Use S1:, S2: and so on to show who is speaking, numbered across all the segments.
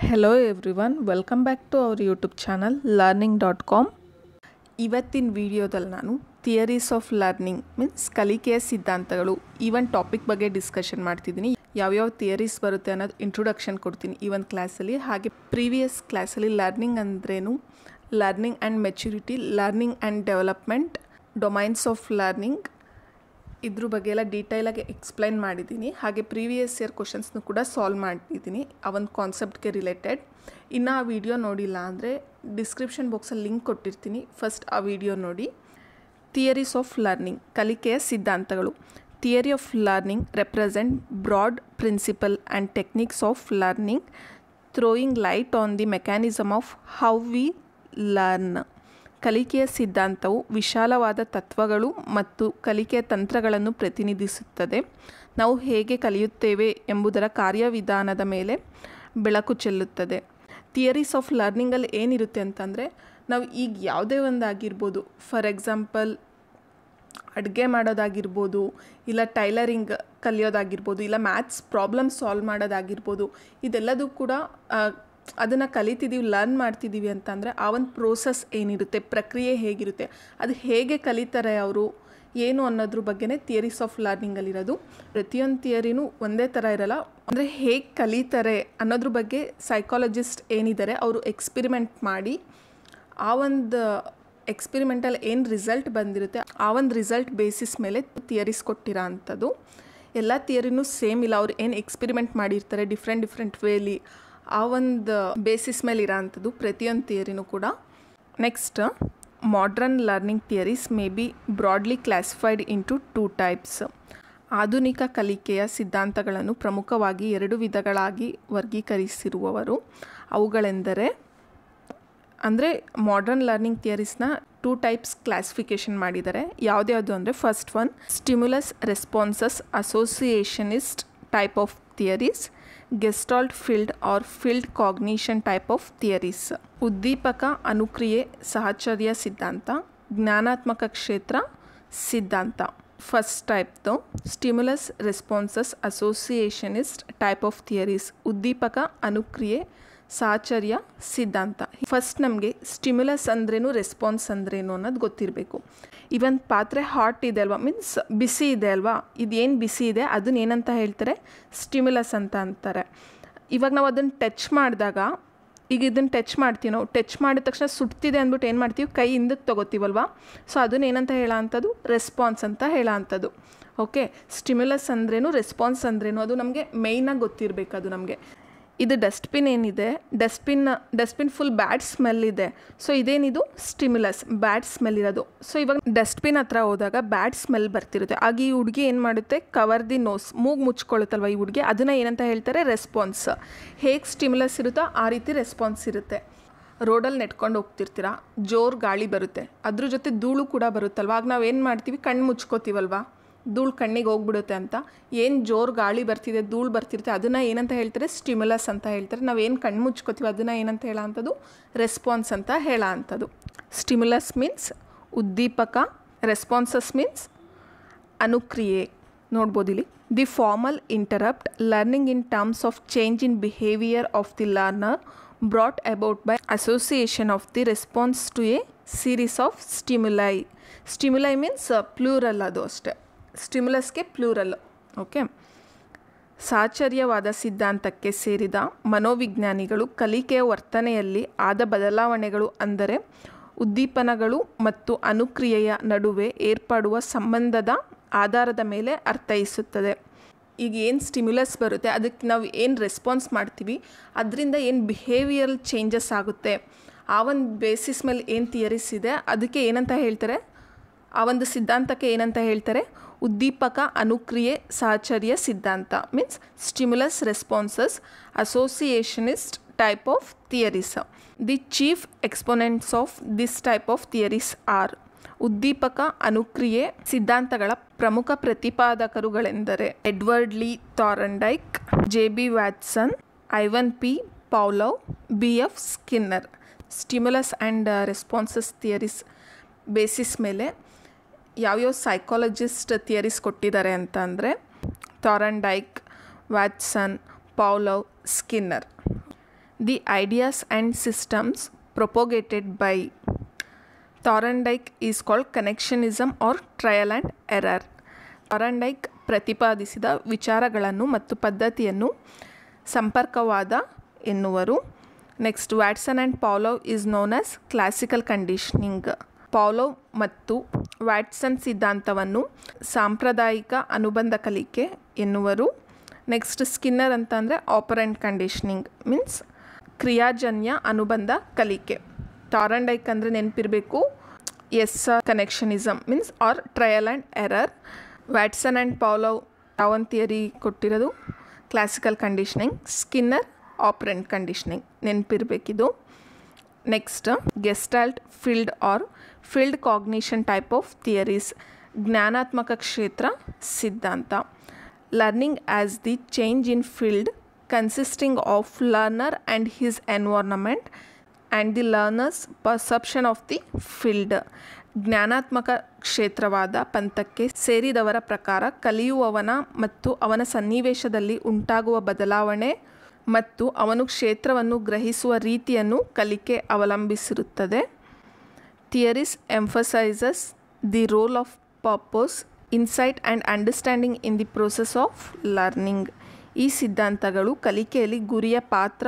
S1: Hello everyone, welcome back to our YouTube channel learning.com. ಇವತ್ತಿನ ವಿಡಿಯೋದಲ್ಲಿ ನಾನು ಥಿಯರೀಸ್ ಆಫ್ ಲರ್ನಿಂಗ್ ಮೀನ್ಸ್ ಕಲಿಕೆಯ ಸಿದ್ಧಾಂತಗಳು ಈ ಒಂದು ಟಾಪಿಕ್ ಬಗ್ಗೆ ಡಿಸ್ಕಷನ್ ಮಾಡ್ತಿದ್ದೀನಿ. ಯಾವ್ಯಾವ ಥಿಯರೀಸ್ ಬರುತ್ತೆ ಅನ್ನೋದು ಇಂಟ್ರೊಡಕ್ಷನ್ ಕೊಡ್ತೀನಿ ಈ ಒಂದು ಕ್ಲಾಸಲ್ಲಿ. ಹಾಗೆ ಪ್ರೀವಿಯಸ್ ಕ್ಲಾಸಲ್ಲಿ ಲರ್ನಿಂಗ್ ಅಂದ್ರೇನು, learning and maturity, learning and development, domains of learning ಇದ್ರ ಬಗ್ಗೆ ಎಲ್ಲ ಡೀಟೇಲಾಗಿ ಎಕ್ಸ್ಪ್ಲೈನ್ ಮಾಡಿದ್ದೀನಿ. ಹಾಗೆ ಪ್ರೀವಿಯಸ್ ಇಯರ್ ಕ್ವಶನ್ಸ್ನು ಕೂಡ ಸಾಲ್ವ್ ಮಾಡಿದ್ದೀನಿ ಆ ಒಂದು ಕಾನ್ಸೆಪ್ಟ್ಗೆ ರಿಲೇಟೆಡ್. ಇನ್ನು ಆ ವಿಡಿಯೋ ನೋಡಿಲ್ಲ ಅಂದರೆ ಡಿಸ್ಕ್ರಿಪ್ಷನ್ ಬಾಕ್ಸಲ್ಲಿ ಲಿಂಕ್ ಕೊಟ್ಟಿರ್ತೀನಿ, ಫಸ್ಟ್ ಆ ವಿಡಿಯೋ ನೋಡಿ. ಥಿಯರೀಸ್ ಆಫ್ ಲರ್ನಿಂಗ್, ಕಲಿಕೆಯ ಸಿದ್ಧಾಂತಗಳು. Theory of learning represent broad principle and techniques of learning throwing light on the mechanism of how we learn. ಕಲಿಕೆಯ ಸಿದ್ಧಾಂತವು ವಿಶಾಲವಾದ ತತ್ವಗಳು ಮತ್ತು ಕಲಿಕೆಯ ತಂತ್ರಗಳನ್ನು ಪ್ರತಿನಿಧಿಸುತ್ತದೆ. ನಾವು ಹೇಗೆ ಕಲಿಯುತ್ತೇವೆ ಎಂಬುದರ ಕಾರ್ಯವಿಧಾನದ ಮೇಲೆ ಬೆಳಕು ಚೆಲ್ಲುತ್ತದೆ. ಥಿಯರೀಸ್ ಆಫ್ ಲರ್ನಿಂಗಲ್ಲಿ ಏನಿರುತ್ತೆ ಅಂತಂದರೆ, ನಾವು ಈಗ ಯಾವುದೇ ಒಂದಾಗಿರ್ಬೋದು, ಫಾರ್ ಎಕ್ಸಾಂಪಲ್ ಅಡುಗೆ ಮಾಡೋದಾಗಿರ್ಬೋದು, ಇಲ್ಲ ಟೈಲರಿಂಗ್ ಕಲಿಯೋದಾಗಿರ್ಬೋದು, ಇಲ್ಲ ಮ್ಯಾಥ್ಸ್ ಪ್ರಾಬ್ಲಮ್ ಸಾಲ್ವ್ ಮಾಡೋದಾಗಿರ್ಬೋದು, ಇದೆಲ್ಲದೂ ಕೂಡ ಅದನ್ನು ಕಲಿತಿದ್ದೀವಿ, ಲರ್ನ್ ಮಾಡ್ತಿದ್ದೀವಿ ಅಂತಂದರೆ ಆ ಒಂದು ಪ್ರೋಸೆಸ್ ಏನಿರುತ್ತೆ, ಪ್ರಕ್ರಿಯೆ ಹೇಗಿರುತ್ತೆ, ಅದು ಹೇಗೆ ಕಲಿತಾರೆ ಅವರು ಏನು ಅನ್ನೋದ್ರ ಬಗ್ಗೆನೇ ಥಿಯರೀಸ್ ಆಫ್ ಲರ್ನಿಂಗಲ್ಲಿರೋದು. ಪ್ರತಿಯೊಂದು ಥಿಯರಿನೂ ಒಂದೇ ಥರ ಇರಲ್ಲ. ಅಂದರೆ ಹೇಗೆ ಕಲಿತಾರೆ ಅನ್ನೋದ್ರ ಬಗ್ಗೆ ಸೈಕಾಲಜಿಸ್ಟ್ ಏನಿದ್ದಾರೆ ಅವರು ಎಕ್ಸ್ಪಿರಿಮೆಂಟ್ ಮಾಡಿ ಆ ಒಂದು ಎಕ್ಸ್ಪಿರಿಮೆಂಟಲ್ಲಿ ಏನು ರಿಸಲ್ಟ್ ಬಂದಿರುತ್ತೆ ಆ ಒಂದು ರಿಸಲ್ಟ್ ಬೇಸಿಸ್ ಮೇಲೆ ಥಿಯರೀಸ್ ಕೊಟ್ಟಿರೋ ಅಂಥದ್ದು. ಎಲ್ಲ ಥಿಯರಿನೂ ಸೇಮ್ ಇಲ್ಲ, ಅವ್ರು ಏನು ಎಕ್ಸ್ಪಿರಿಮೆಂಟ್ ಮಾಡಿರ್ತಾರೆ ಡಿಫ್ರೆಂಟ್ ವೇಲಿ, ಆ ಒಂದು ಬೇಸಿಸ್ ಮೇಲೆ ಇರೋ ಅಂಥದ್ದು ಪ್ರತಿಯೊಂದು ಥಿಯರಿನೂ ಕೂಡ. Next, modern learning theories may be broadly classified into 2 types. ಆಧುನಿಕ ಕಲಿಕೆಯ ಸಿದ್ಧಾಂತಗಳನ್ನು ಪ್ರಮುಖವಾಗಿ 2 ವಿಧಗಳಾಗಿ ವರ್ಗೀಕರಿಸಿರುವವರು. ಅವುಗಳೆಂದರೆ, ಅಂದರೆ ಮಾಡ್ರನ್ ಲರ್ನಿಂಗ್ ಥಿಯರೀಸ್ನ 2 ಟೈಪ್ಸ್ ಕ್ಲಾಸಿಫಿಕೇಷನ್ ಮಾಡಿದ್ದಾರೆ. ಯಾವುದ್ಯಾವುದು ಅಂದರೆ, first one stimulus responses associationist type of theories, gestalt field or field cognition type of theories. ಉದ್ದೀಪಕ ಅನುಕ್ರಿಯೆ ಸಹಚರ್ಯ ಸಿದ್ಧಾಂತ, ಜ್ಞಾನಾತ್ಮಕ ಕ್ಷೇತ್ರ ಸಿದ್ಧಾಂತ. ಫಸ್ಟ್ ಟೈಪ್ದು stimulus responses associationist type of theories, ಉದ್ದೀಪಕ ಅನುಕ್ರಿಯೆ ಸಹಚರ್ಯ ಸಿದ್ಧಾಂತ. ಫಸ್ಟ್ ನಮಗೆ ಸ್ಟಿಮ್ಯುಲಸ್ ಅಂದ್ರೇನು, ರೆಸ್ಪಾನ್ಸ್ ಅಂದ್ರೇನು ಅನ್ನೋದು ಗೊತ್ತಿರಬೇಕು. ಇವನ್ ಪಾತ್ರೆ ಹಾಟ್ ಇದೆ ಅಲ್ವಾ, ಮೀನ್ಸ್ ಬಿಸಿ ಇದೆ ಅಲ್ವಾ, ಇದೇನು ಬಿಸಿ ಇದೆ ಅದನ್ನ ಏನಂತ ಹೇಳ್ತಾರೆ, ಸ್ಟಿಮ್ಯುಲಸ್ ಅಂತ ಅಂತಾರೆ. ಇವಾಗ ನಾವು ಅದನ್ನು ಟಚ್ ಮಾಡಿದಾಗ, ಈಗ ಇದನ್ನು ಟಚ್ ಮಾಡ್ತೀವಿ, ನಾವು ಟಚ್ ಮಾಡಿದ ತಕ್ಷಣ ಸುಡ್ತಿದೆ ಅಂದ್ಬಿಟ್ಟು ಏನು ಮಾಡ್ತೀವಿ, ಕೈ ಹಿಂದಕ್ಕೆ ತೊಗೋತೀವಲ್ವಾ, ಸೊ ಅದನ್ನ ಏನಂತ ಹೇಳೋ ಅಂಥದ್ದು, ರೆಸ್ಪಾನ್ಸ್ ಅಂತ ಹೇಳೋ ಅಂಥದ್ದು. ಓಕೆ, ಸ್ಟಿಮ್ಯುಲಸ್ ಅಂದ್ರೇನು, ರೆಸ್ಪಾನ್ಸ್ ಅಂದ್ರೇನು, ಅದು ನಮಗೆ ಮೇಯ್ನಾಗಿ ಗೊತ್ತಿರಬೇಕು. ಅದು ನಮಗೆ ಇದು ಡಸ್ಟ್ಬಿನ್ ಏನಿದೆ, ಡಸ್ಟ್ಬಿನ್ ಫುಲ್ ಬ್ಯಾಡ್ ಸ್ಮೆಲ್ ಇದೆ, ಸೊ ಇದೇನಿದು ಸ್ಟಿಮ್ಯುಲಸ್, ಬ್ಯಾಡ್ ಸ್ಮೆಲ್ ಇರೋದು. ಸೊ ಇವಾಗ ಡಸ್ಟ್ಬಿನ್ ಹತ್ರ ಹೋದಾಗ ಬ್ಯಾಡ್ ಸ್ಮೆಲ್ ಬರ್ತಿರುತ್ತೆ. ಆಗ ಈ ಹುಡುಗಿ ಏನು ಮಾಡುತ್ತೆ, ಕವರ್ ದಿ ನೋಸ್, ಮೂಗು ಮುಚ್ಕೊಳ್ಳುತ್ತಲ್ವ ಈ ಹುಡುಗಿ, ಅದನ್ನು ಏನಂತ ಹೇಳ್ತಾರೆ, ರೆಸ್ಪಾನ್ಸ್. ಹೇಗೆ ಸ್ಟಿಮ್ಯುಲಸ್ ಇರುತ್ತೋ ಆ ರೀತಿ ರೆಸ್ಪಾನ್ಸ್ ಇರುತ್ತೆ. ರೋಡಲ್ಲಿ ನೆಟ್ಕೊಂಡು ಹೋಗ್ತಿರ್ತೀರ, ಜೋರು ಗಾಳಿ ಬರುತ್ತೆ, ಅದ್ರ ಜೊತೆ ಧೂಳು ಕೂಡ ಬರುತ್ತಲ್ವ, ಆಗ ನಾವು ಏನು ಮಾಡ್ತೀವಿ, ಕಣ್ಣು ಮುಚ್ಕೋತೀವಲ್ವ, ಧೂಳು ಕಣ್ಣಿಗೆ ಹೋಗ್ಬಿಡುತ್ತೆ ಅಂತ. ಏನು ಜೋರು ಗಾಳಿ ಬರ್ತಿದೆ, ಧೂಳು ಬರ್ತಿರುತ್ತೆ, ಅದನ್ನು ಏನಂತ ಹೇಳ್ತಾರೆ, ಸ್ಟಿಮ್ಯುಲಸ್ ಅಂತ ಹೇಳ್ತಾರೆ. ನಾವು ಏನು ಕಣ್ಣು ಮುಚ್ಕೋತೀವಿ ಅದನ್ನು ಏನಂತ ಹೇಳೋ ಅಂಥದ್ದು, ರೆಸ್ಪಾನ್ಸ್ ಅಂತ ಹೇಳೋ ಅಂಥದ್ದು. ಸ್ಟಿಮ್ಯುಲಸ್ ಮೀನ್ಸ್ ಉದ್ದೀಪಕ, ರೆಸ್ಪಾನ್ಸಸ್ ಮೀನ್ಸ್ ಅನುಕ್ರಿಯೆ. ನೋಡ್ಬೋದು ಇಲ್ಲಿ, the formal interpret learning in terms of change in behaviour of the learner brought about by association of the response to a series of stimuli. Stimuli means plural, ಅದು ಅಷ್ಟೇ, ಸ್ಟಿಮ್ಯುಲಸ್ಗೆ plural. Okay, ಸಾಚರ್ಯವಾದ ಸಿದ್ಧಾಂತಕ್ಕೆ ಸೇರಿದ ಮನೋವಿಜ್ಞಾನಿಗಳು ಕಲಿಕೆಯ ವರ್ತನೆಯಲ್ಲಿ ಆದ ಬದಲಾವಣೆಗಳು, ಅಂದರೆ ಉದ್ದೀಪನಗಳು ಮತ್ತು ಅನುಕ್ರಿಯೆಯ ನಡುವೆ ಏರ್ಪಡುವ ಸಂಬಂಧದ ಆಧಾರದ ಮೇಲೆ ಅರ್ಥೈಸುತ್ತದೆ. ಈಗ ಏನು ಸ್ಟಿಮ್ಯುಲಸ್ ಬರುತ್ತೆ, ಅದಕ್ಕೆ ನಾವು ಏನು ರೆಸ್ಪಾನ್ಸ್ ಮಾಡ್ತೀವಿ, ಅದರಿಂದ ಏನು ಬಿಹೇವಿಯರಲ್ ಚೇಂಜಸ್ ಆಗುತ್ತೆ, ಆ ಒಂದು ಬೇಸಿಸ್ ಮೇಲೆ ಏನು ಥಿಯರೀಸ್ ಇದೆ ಅದಕ್ಕೆ ಏನಂತ ಹೇಳ್ತಾರೆ, ಆ ಒಂದು ಸಿದ್ಧಾಂತಕ್ಕೆ ಏನಂತ ಹೇಳ್ತಾರೆ, ಉದ್ದೀಪಕ ಅನುಕ್ರಿಯೆ ಸಹಚರ್ಯ ಸಿದ್ಧಾಂತ. Means stimulus responses associationist type of theories. The chief exponents of this type of theories are. ಉದ್ದೀಪಕ ಅನುಕ್ರಿಯೆ ಸಿದ್ಧಾಂತಗಳ ಪ್ರಮುಖ ಪ್ರತಿಪಾದಕರುಗಳೆಂದರೆ Edward Lee Thorndike, JB Watson, Ivan P Pavlov, BF Skinner. Stimulus and responses theories basis ಮೇಲೆ ಯಾವ್ಯಾವ psychologist theories ಕೊಟ್ಟಿದ್ದಾರೆ ಅಂತ ಅಂದರೆ, Thorndike, Watson, Pavlov, Skinner. The ideas and systems propagated by Thorndike is called connectionism or trial and error. Thorndike ಪ್ರತಿಪಾದಿಸಿದ ವಿಚಾರಗಳನ್ನು ಮತ್ತು ಪದ್ಧತಿಯನ್ನು ಸಂಪರ್ಕವಾದ ಎನ್ನುವರು. Next, Watson and Pavlov is known as classical conditioning. Pavlov ಮತ್ತು ವ್ಯಾಟ್ಸನ್ ಸಿದ್ಧಾಂತವನ್ನು ಸಾಂಪ್ರದಾಯಿಕ ಅನುಬಂಧ ಕಲಿಕೆ ಎನ್ನುವರು. ನೆಕ್ಸ್ಟ್, ಸ್ಕಿನ್ನರ್ ಅಂತಂದರೆ ಆಪರೆಂಟ್ ಕಂಡೀಷನಿಂಗ್ ಮೀನ್ಸ್ ಕ್ರಿಯಾಜನ್ಯ ಅನುಬಂಧ ಕಲಿಕೆ. ಥಾರ್ನ್ಡೈಕ್ ಅಂದರೆ ನೆನಪಿರಬೇಕು S connectionism means R trial and error. Watson and Pavlov ಯಾವೊಂದು ಥಿಯರಿ ಕೊಟ್ಟಿರೋದು classical conditioning, Skinner operant conditioning ನೆನಪಿರಬೇಕಿದು. Next, gestalt field or field cognition type of theories, ಜ್ಞಾನಾತ್ಮಕ ಕ್ಷೇತ್ರ ಸಿದ್ಧಾಂತ. Learning as the change in field consisting of learner and his environment and the learner's perception of the field. ಜ್ಞಾನಾತ್ಮಕ ಕ್ಷೇತ್ರವಾದ ಪಂಥಕ್ಕೆ ಸೇರಿದವರ ಪ್ರಕಾರ ಕಲಿಯುವವನ ಮತ್ತು ಅವನ ಸನ್ನಿವೇಶದಲ್ಲಿ ಉಂಟಾಗುವ ಬದಲಾವಣೆ ಮತ್ತು ಅವನು ಕ್ಷೇತ್ರವನ್ನು ಗ್ರಹಿಸುವ ರೀತಿಯನ್ನು ಕಲಿಕೆ ಅವಲಂಬಿಸಿರುತ್ತದೆ. Theories emphasises the role of purpose, insight and understanding in the process of learning. ಈ ಸಿದ್ಧಾಂತಗಳು ಕಲಿಕೆಯಲ್ಲಿ ಗುರಿಯ ಪಾತ್ರ,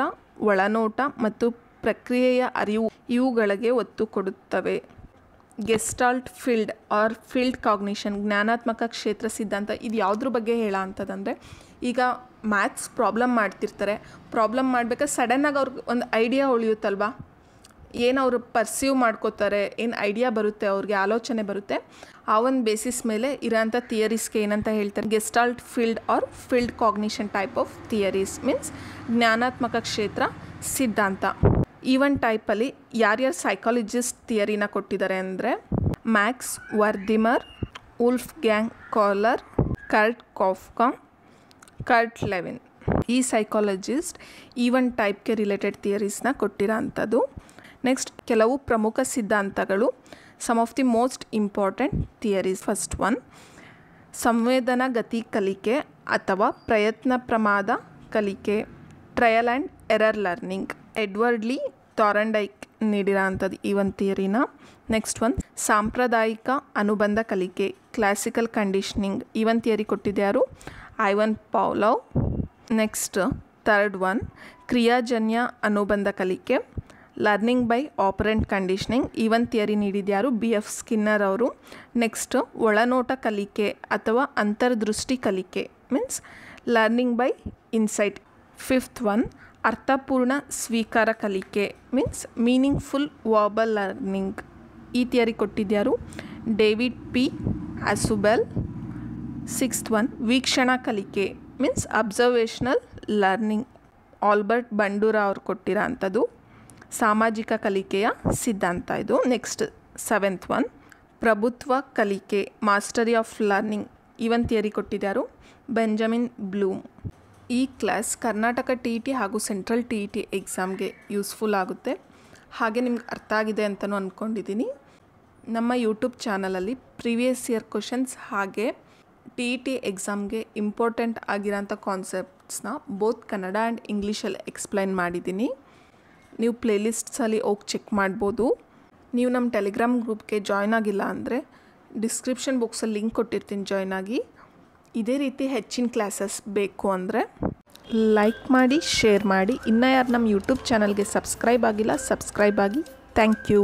S1: ಒಳನೋಟ ಮತ್ತು ಪ್ರಕ್ರಿಯೆಯ ಅರಿವು ಇವುಗಳಿಗೆ ಒತ್ತು ಕೊಡುತ್ತವೆ. Gestalt field or field cognition, ಜ್ಞಾನಾತ್ಮಕ ಕ್ಷೇತ್ರ ಸಿದ್ಧಾಂತ, ಇದು ಯಾವುದ್ರ ಬಗ್ಗೆ ಹೇಳ ಅಂತದಂದರೆ, ಈಗ ಮ್ಯಾಥ್ಸ್ ಪ್ರಾಬ್ಲಮ್ ಮಾಡ್ತಿರ್ತಾರೆ, ಪ್ರಾಬ್ಲಮ್ ಮಾಡಬೇಕಾದ್ರೆ ಸಡನ್ನಾಗಿ ಅವ್ರಿಗೆ ಒಂದು ಐಡಿಯಾ ಉಳಿಯುತ್ತಲ್ವಾ, ಏನು ಅವರು ಪರ್ಸೀವ್ ಮಾಡ್ಕೋತಾರೆ, ಏನು ಐಡಿಯಾ ಬರುತ್ತೆ, ಅವ್ರಿಗೆ ಆಲೋಚನೆ ಬರುತ್ತೆ, ಆ ಒಂದು ಬೇಸಿಸ್ ಮೇಲೆ ಇರೋಂಥ ಥಿಯರೀಸ್ಗೆ ಏನಂತ ಹೇಳ್ತಾರೆ, gestalt field or field cognition type of theories means ಜ್ಞಾನಾತ್ಮಕ ಕ್ಷೇತ್ರ ಸಿದ್ಧಾಂತ. ಈ ಒಂದು ಟೈಪಲ್ಲಿ ಯಾರ್ಯಾರು ಸೈಕಾಲಜಿಸ್ಟ್ ಥಿಯರಿನ ಕೊಟ್ಟಿದ್ದಾರೆ ಅಂದರೆ Max Wertheimer, Wolfgang Kohler, Kurt Koffka, Kurt Lewin. ಈ ಸೈಕಾಲಜಿಸ್ಟ್ ಈ ಒಂದು ಟೈಪ್ಗೆ ರಿಲೇಟೆಡ್ ಥಿಯರೀಸ್ನ ಕೊಟ್ಟಿರೋ ಅಂಥದ್ದು. ನೆಕ್ಸ್ಟ್, ಕೆಲವು ಪ್ರಮುಖ ಸಿದ್ಧಾಂತಗಳು, some of the most important theories. First one, ಸಂವೇದನಾ ಗತಿ ಕಲಿಕೆ ಅಥವಾ ಪ್ರಯತ್ನ ಪ್ರಮಾದ ಕಲಿಕೆ, trial and error learning. Edward Lee Thorndike ನೀಡಿರೋ ಅಂಥದ್ದು ಈ ಒಂದು ಥಿಯರಿನ. ನೆಕ್ಸ್ಟ್ ಒನ್, ಸಾಂಪ್ರದಾಯಿಕ ಅನುಬಂಧ ಕಲಿಕೆ, ಕ್ಲಾಸಿಕಲ್ ಕಂಡೀಷನಿಂಗ್. ಈ ಒಂದು ಥಿಯರಿ ಕೊಟ್ಟಿದ್ಯಾರು, Ivan Pavlov. Next, third one, ಕ್ರಿಯಾಜನ್ಯ ಅನುಬಂಧ ಕಲಿಕೆ, ಲರ್ನಿಂಗ್ ಬೈ ಆಪರೆಂಟ್ ಕಂಡೀಷನಿಂಗ್. ಈ ಒಂದು ಥಿಯರಿ ನೀಡಿದ್ಯಾರು, BF ಸ್ಕಿನ್ನರ್ ಅವರು. ನೆಕ್ಸ್ಟ್, ಒಳನೋಟ ಕಲಿಕೆ ಅಥವಾ ಅಂತರ್ದೃಷ್ಟಿ ಕಲಿಕೆ means learning by insight. Fifth one, ಅರ್ಥಪೂರ್ಣ ಸ್ವೀಕಾರ ಕಲಿಕೆ ಮೀನ್ಸ್ ಮೀನಿಂಗ್ಫುಲ್ ವರ್ಬಲ್ ಲರ್ನಿಂಗ್. ಈ ಥಿಯರಿ ಕೊಟ್ಟಿದ್ಯಾರು, David P. Ausubel. Sixth one, ವೀಕ್ಷಣಾ ಕಲಿಕೆ means observational learning, Albert Bandura ಅವ್ರು ಕೊಟ್ಟಿರೋ ಅಂಥದ್ದು. ಸಾಮಾಜಿಕ ಕಲಿಕೆಯ ಸಿದ್ಧಾಂತ ಇದು. ನೆಕ್ಸ್ಟ್, ಸೆವೆಂತ್ ಒನ್, ಪ್ರಭುತ್ವ ಕಲಿಕೆ, ಮಾಸ್ಟರಿ ಆಫ್ ಲರ್ನಿಂಗ್. ಈ ಒಂದು ಥಿಯರಿ ಕೊಟ್ಟಿದ್ಯಾರು, ಬೆಂಜಮಿನ್ ಬ್ಲೂಮ್. ಈ ಕ್ಲಾಸ್ ಕರ್ನಾಟಕ TET ಹಾಗೂ ಸೆಂಟ್ರಲ್ TET ಎಕ್ಸಾಮ್ಗೆ ಯೂಸ್ಫುಲ್ ಆಗುತ್ತೆ, ಹಾಗೆ ನಿಮ್ಗೆ ಅರ್ಥ ಆಗಿದೆ ಅಂತಲೂ ಅಂದ್ಕೊಂಡಿದ್ದೀನಿ. ನಮ್ಮ ಯೂಟ್ಯೂಬ್ ಚಾನಲಲ್ಲಿ ಪ್ರೀವಿಯಸ್ ಇಯರ್ ಕ್ವಶನ್ಸ್ ಹಾಗೆ TET ಎಕ್ಸಾಮ್ಗೆ ಇಂಪಾರ್ಟೆಂಟ್ ಆಗಿರೋಂಥ ಕಾನ್ಸೆಪ್ಟ್ಸ್ನ ಬೋತ್ ಕನ್ನಡ ಆ್ಯಂಡ್ ಇಂಗ್ಲೀಷಲ್ಲಿ ಎಕ್ಸ್ಪ್ಲೈನ್ ಮಾಡಿದ್ದೀನಿ. ನೀವು ಪ್ಲೇಲಿಸ್ಟ್ಸಲ್ಲಿ ಹೋಗಿ ಚೆಕ್ ಮಾಡ್ಬೋದು. ನೀವು ನಮ್ಮ ಟೆಲಿಗ್ರಾಮ್ ಗ್ರೂಪ್ಗೆ ಜಾಯ್ನ್ ಆಗಿಲ್ಲ ಅಂದರೆ ಡಿಸ್ಕ್ರಿಪ್ಷನ್ ಬಾಕ್ಸಲ್ಲಿ ಲಿಂಕ್ ಕೊಟ್ಟಿರ್ತೀನಿ, ಜಾಯ್ನ್ ಆಗಿ. ಇದೇ ರೀತಿ ಹೆಚ್ಚಿನ ಕ್ಲಾಸಸ್ ಬೇಕು ಅಂದರೆ ಲೈಕ್ ಮಾಡಿ, ಶೇರ್ ಮಾಡಿ. ಇನ್ನೂ ಯಾರು ನಮ್ಮ ಯೂಟ್ಯೂಬ್ ಚಾನಲ್ಗೆ ಸಬ್ಸ್ಕ್ರೈಬ್ ಆಗಿಲ್ಲ, ಸಬ್ಸ್ಕ್ರೈಬ್ ಆಗಿ. Thank you.